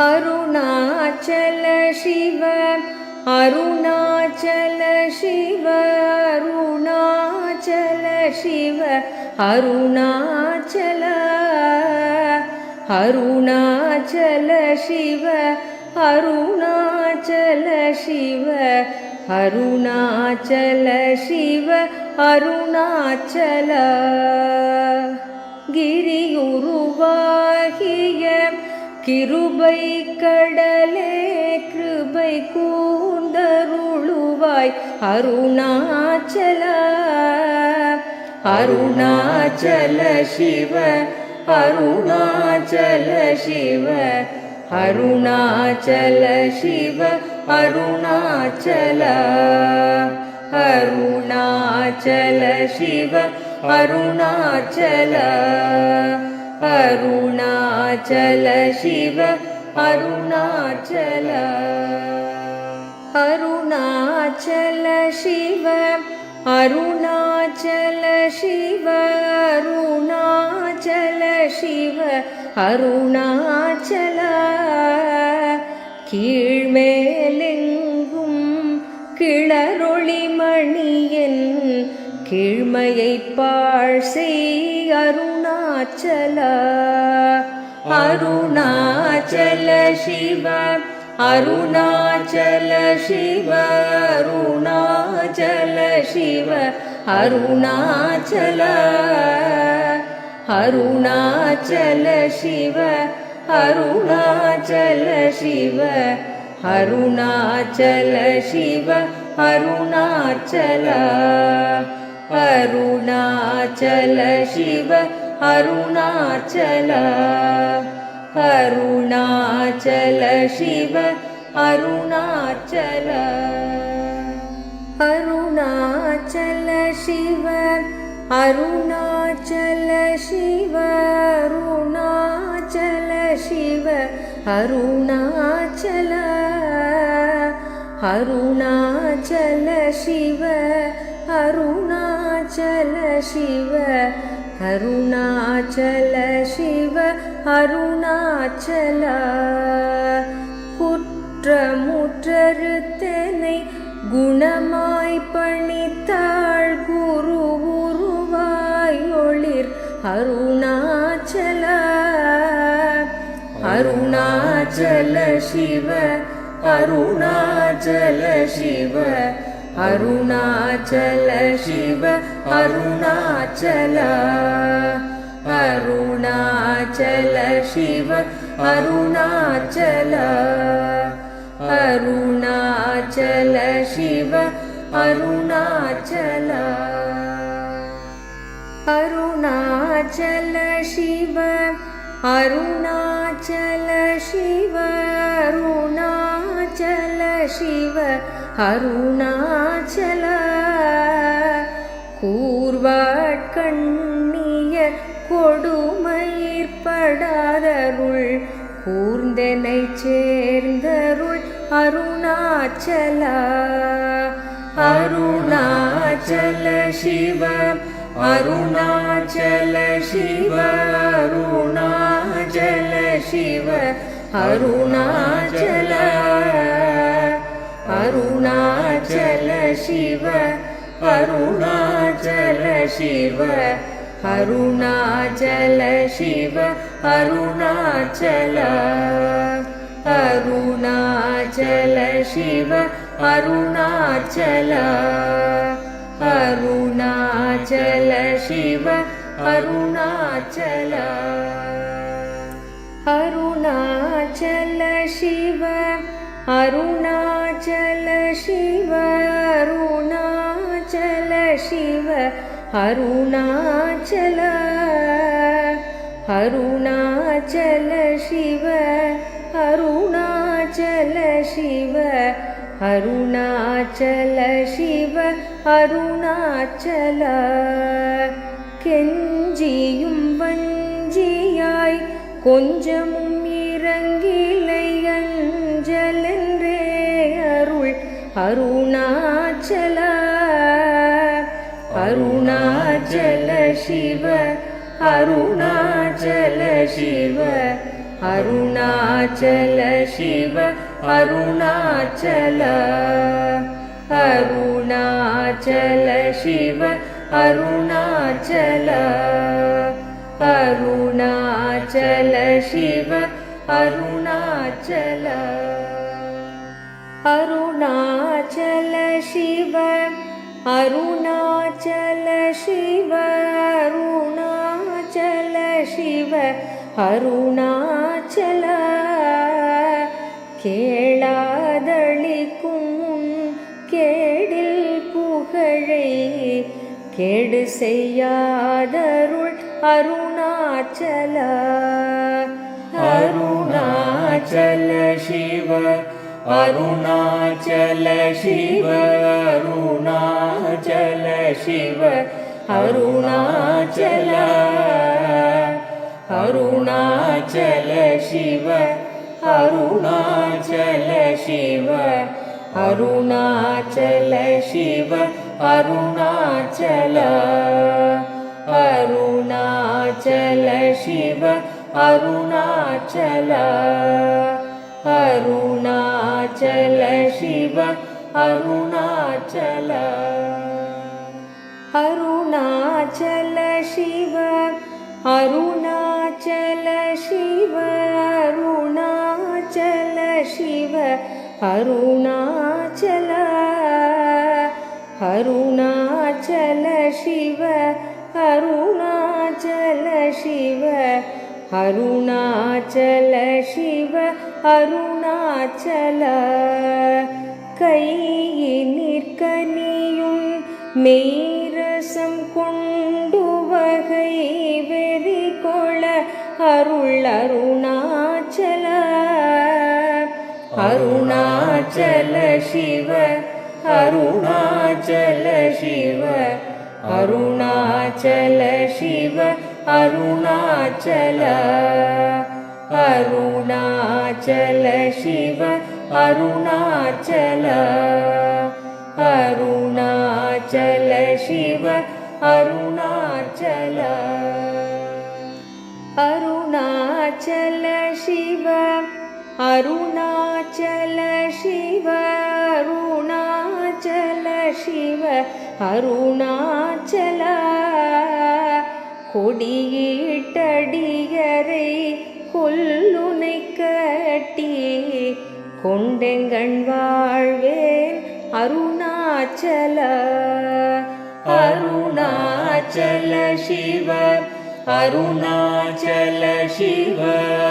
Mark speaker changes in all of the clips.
Speaker 1: அருணாச்சல சிவ அருணாச்சல சிவ அருணாச்சல சிவ அருணாச்சல அருணாச்சல சிவ அருணாச்சல சிவ அருணாச்சல சிவ அருணாச்சல கிரியுருவாகிய கிருபை கடலே கிருபை கூர்ந்தருளுவாய் அருணாச்சல அருணாச்சல சிவ அருணாச்சல சிவ அருணாச்சல சிவ அருணாச்சல அருணாச்சல சிவ அருணாச்சல அருணாச்சல சிவ அருணாச்சல அருணாச்சல சிவ அருணாச்சல சிவ அருணாச்சல சிவ அருணாச்சல கீழ்மேலெங்கும் கிளரொளி மணியன் கீழ்மையை பாழ் செய் அருணாச்சல அருணாச்சல சிவ அருணாச்சல சிவ அருணாச்சல சிவ அருணாச்சல அருணாச்சல சிவ அருணாச்சல சிவ அருணாச்சல சிவ அருணாச்சல அருணாச்சல சிவ அருணாச்சல அருணாச்சல சிவ அருணாச்சல அருணாச்சல சிவ அருணாச்சல சிவ அருணாச்சல சிவ அருணாச்சல அருணாச்சல சிவ அருணாச்சல சிவ அருணாச்சல சிவ அருணாச்சல குற்றமுற்றறுத்தனை குணமாய் பணித்தாள் குரு உருவாய் ஒளிர் அருணாச்சல அருணாச்சல சிவ அருணாச்சல சிவ அருணாச்சல சிவ அருணாச்சல அருணாச்சல சிவ அருணாச்சல அருணாச்சல சிவ அருணாச்சல அருணாச்சல சிவ அருணாச்சல சிவ அருணாச்சல சிவ அருணாச்சல கூர்வாட்கண்ணியர் கொடுமயிற்படாதருள் கூர்ந்தனை சேர்ந்தருள் அருணாச்சல அருணாச்சல சிவ அருணாச்சல சிவ அருணாச்சல சிவ அருணாச்சல அருணாச்சல சிவ அருணாச்சல சிவ அருணாச்சல சிவ அருணாச்சல அருணாச்சல சிவ அருணாச்சல அருணாச்சல சிவ அருணாச்சல அருணாச்சல சிவ அருணாச்சல சிவ அருணாச்சல சிவ அருணாச்சல அருணாச்சல சிவ அருணாச்சல சிவ அருணாச்சல சிவ அருணாச்சல கெஞ்சியும் வஞ்சியாய் கொஞ்சமும் இறங்கிலை அஞ்சலென்றே அருள் அருணாச்சல அருணாச்சல சிவ அருணாச்சல சிவ அருணாச்சல சிவ அருணாச்சல அருணாச்சல சிவ அருணாச்சல அருணாச்சல சிவ அருணாச்சல அருணாச்சல சிவ அருணாச்சல சிவ அருணாச்சல சிவ அருணாச்சல கேளாதளிக்கும் முன் கேடில் புகழை கேடு செய்யாதருள் அருணாச்சல அருணாச்சல சிவ அருணாச்சல சிவ அருணாச்சல சிவ அருணாச்சல அருணாச்சல சிவ அருணாச்சல சிவ அருணாச்சல சிவ அருணாச்சல அருணாச்சல சிவ அருணாச்சல அருணாச்சல சிவ அருணாச்சல அருணாச்சல சிவ அருணாச்சல சிவ அருணாச்சல சிவ அருணாச்சல அருணாச்சல சிவ அருணாச்சல சிவ அருணாச்சல சிவ அருணாச்சல கையினிற் கனியும் மெய்ரசம் கொண்டு வகை வெறி கொள அருள் அருணாச்சல அருணாச்சல சிவ அருணாச்சல சிவ அருணாச்சல சிவ அருணாச்சல அருணாச்சல சிவ அருணாச்சல அருணாச்சல சிவ அருணாச்சல அருணாச்சல சிவ அருணாச்சல சிவ அருணாச்சல சிவ அருணாச்சல கொடியிட்டடியரை கொல்லுனை கட்டி கொண்டெங்கண் வாழ்வேன் அருணாச்சல அருணாச்சல சிவ அருணாச்சல சிவ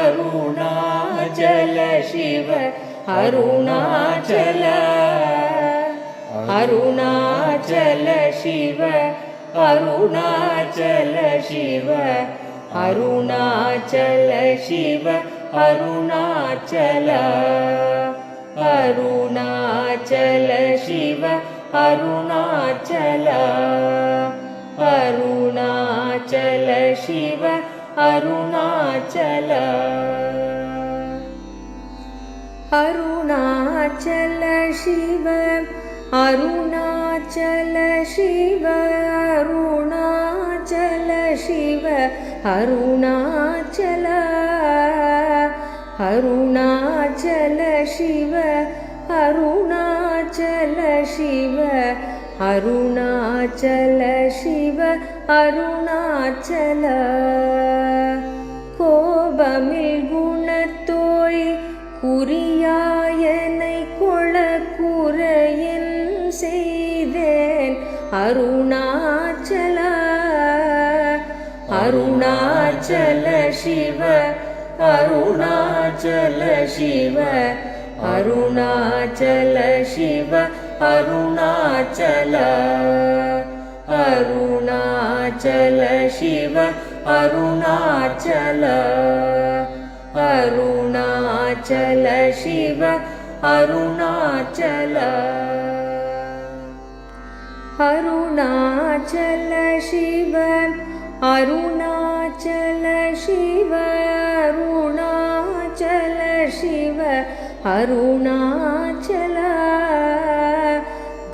Speaker 1: அருணாச்சல சிவ அருணாச்சல அருணாச்சல சிவ அருணாச்சல சிவ அருணாச்சல சிவ அருணாச்சல அருணாச்சல சிவ அருணாச்சல அருணாச்சல சிவ அருணாச்சல அருணாச்சல சிவ அருணாச்சல சிவ அருணாச்சல சிவ அருணாச்சல அருணாச்சல சிவ அருணாச்சல சிவ அருணாச்சல சிவ அருணாச்சல கோபமில் குணத்தோய் குறியாயனை கொள குறையன் செய்தேன் அருணாச்சல அருணாச்சல சிவ அருணாச்சல சிவ அருணாச்சல சிவ அருணாச்சல அருணாச்சல சிவ அருணாச்சல அருணாச்சல சிவ அருணாச்சல அருணாச்சல சிவ அருணாச்சல சிவ அருணாச்சல சிவ அருணாச்சல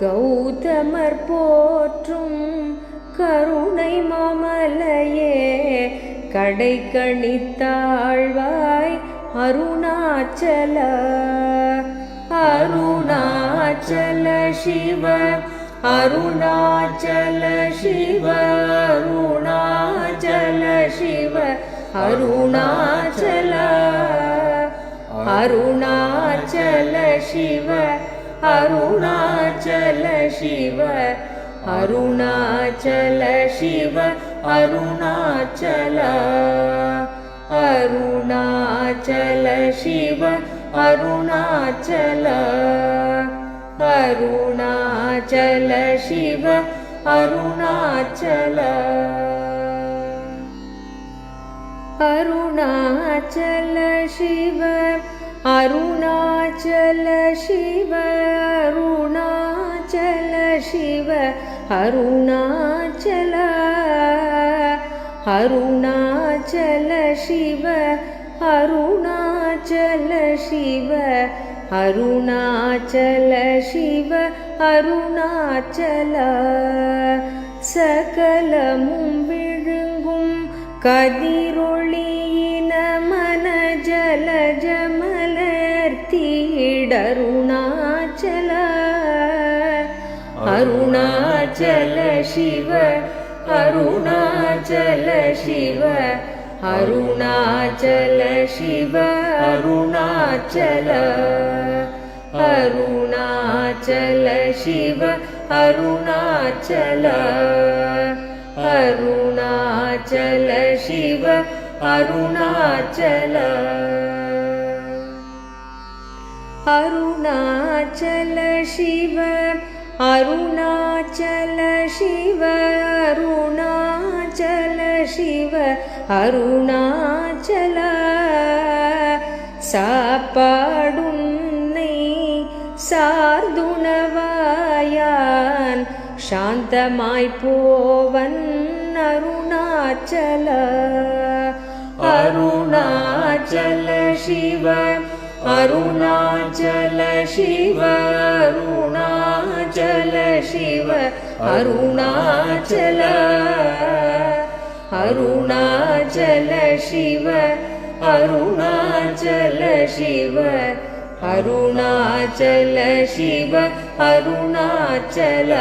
Speaker 1: கௌதமர் போற்றும் கருணை மாமலையே கடை கணித்தாழ்வாய் அருணாச்சல அருணாச்சல சிவ அருணாச்சல சிவ அருணாச்சல சிவ அருணாச்சல அருணாச்சல சிவ அருணாச்சல சிவ அருணாச்சல சிவ அருணாச்சல அருணாச்சல சிவ அருணாச்சல அருணாச்சல சிவ அருணாச்சல அருணாச்சல சிவ அருணாச்சல சிவ அருணாச்சல சிவ அருணாச்சல அருணாச்சல சிவ அருணாச்சல சிவ அருணாச்சல சிவ அருணாச்சல சகலமும் விழுங்கும் கதிரொளியின மனஜல ஜமலர்த்திடருணாச்சல அருணாச்சல சிவ அருணாச்சல சிவ அருணாச்சல சிவ அருணாச்சல அருணாச்சல சிவ அருணாச்சல அருணாச்சல சிவ அருணாச்சல அருணாச்சல சிவ அருணாச்சல சிவ அருணாச்சல சிவ அருணாச்சல சாப்பாடுன்னை சார்துணவாயான் சாந்தமாய் போவன் அருணாச்சல அருணாச்சல சிவ அருணாச்சல சிவ அருணாச்சல சிவ அருணாச்சல அருணாச்சல சிவ அருணாச்சல சிவ அருணாச்சல சிவ அருணாச்சல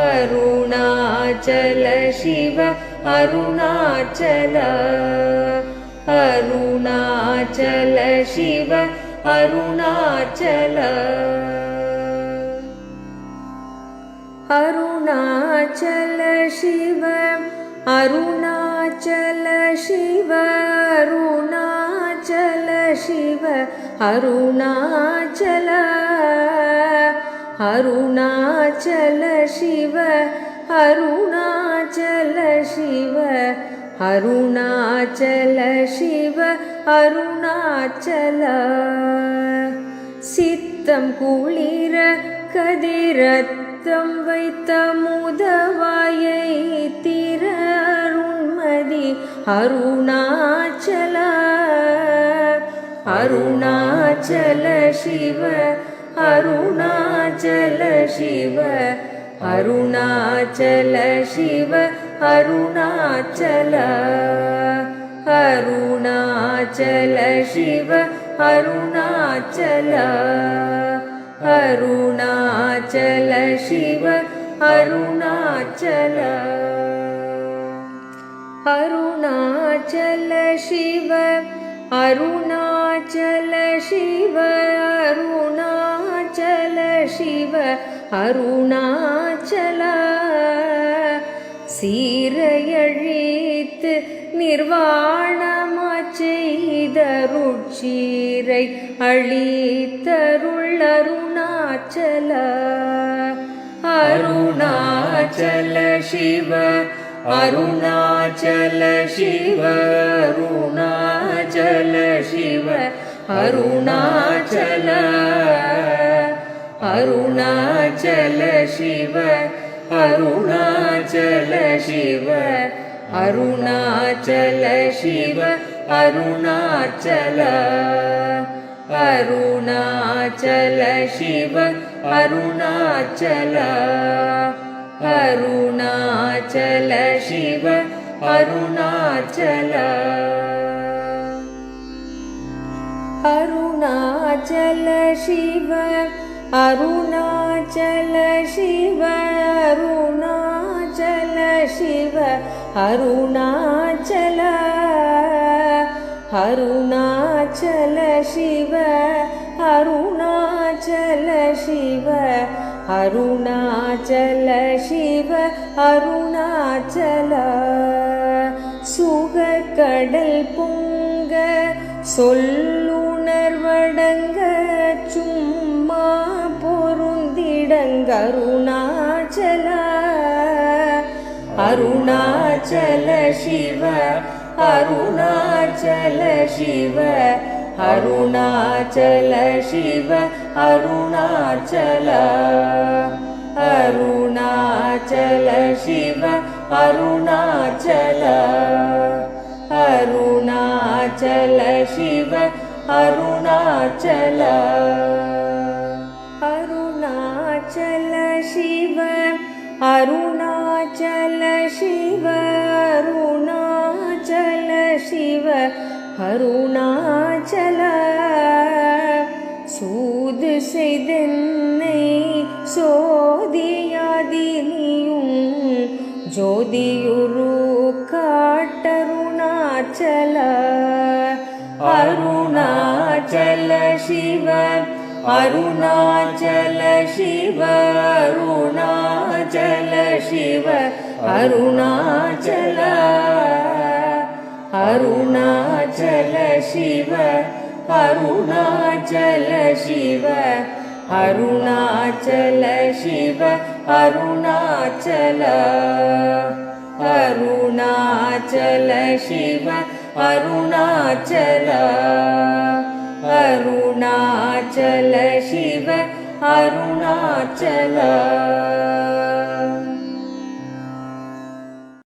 Speaker 1: அருணாச்சல சிவ அருணாச்சல அருணாச்சல சிவ அருணாச்சல அருணாச்சல சிவ அருணாச்சல சிவ அருணாச்சல சிவ அருணாச்சல அருணாச்சல சிவ அருணாச்சல சிவ அருணாச்சல சிவ அருணாச்சல சித்தம் குளிர கதிரத்தம் வைத்த முதவாயை திற அருண்மதி அருணாச்சல அருணாச்சல சிவ அருணாச்சல சிவ அருணாச்சல சிவ அருணாச்சல அருணாச்சல சிவ அருணாச்சல அருணாச்சல சிவ அருணாச்சல அருணாச்சல சிவ அருணாச்சல சிவ அருணாச்சல சிவ அருணாச்சல சீரையழித்து நிர்வாணமாச் செய்தருட்சீரை அழித்தருள் அருணாச்சல அருணாச்சல சிவ அருணாச்சல சிவ அருணாச்சல சிவ அருணாச்சல அருணாச்சல சிவ அருணாச்சல சிவ அருணாச்சல சிவ அருணாச்சல அருணாச்சல சிவ அருணாச்சல அருணாச்சல சிவ அருணாச்சல அருணாச்சல சிவ அருணாச்சல சிவ அருணாச்சல சிவ அருணாச்சல அருணாச்சல சிவ அருணாச்சல சிவ அருணாச்சல சிவ அருணாச்சல சுகக்கடல் பொங்க சொல்லுணர்வடங்க சும்மா பொருந்திடங்க அருணாச்சல அருணாச்சல சிவ அருணாச்சல சிவ அருணாச்சல சிவ அருணாச்சல அருணாச்சல சிவ அருணாச்சல அருணாச்சல சிவ அருணாச்சல அருணாச்சல சிவ அருணாச்சல சிவ அருணாச்சல சிவ அருணாச்சல சூது செய்தென்னை சோதியாதினியும் ஜோதியுரு காட்டருணாச்சல அருணாச்சல சிவ அருணாச்சல சிவ அருணாச்சல சிவ அருணாச்சல அருணாச்சல சிவ அருணாச்சல சிவ அருணாச்சல சிவ அருணாச்சல அருணாச்சல சிவ அருணாச்சல அருணாச்சல சிவ அருணாச்சல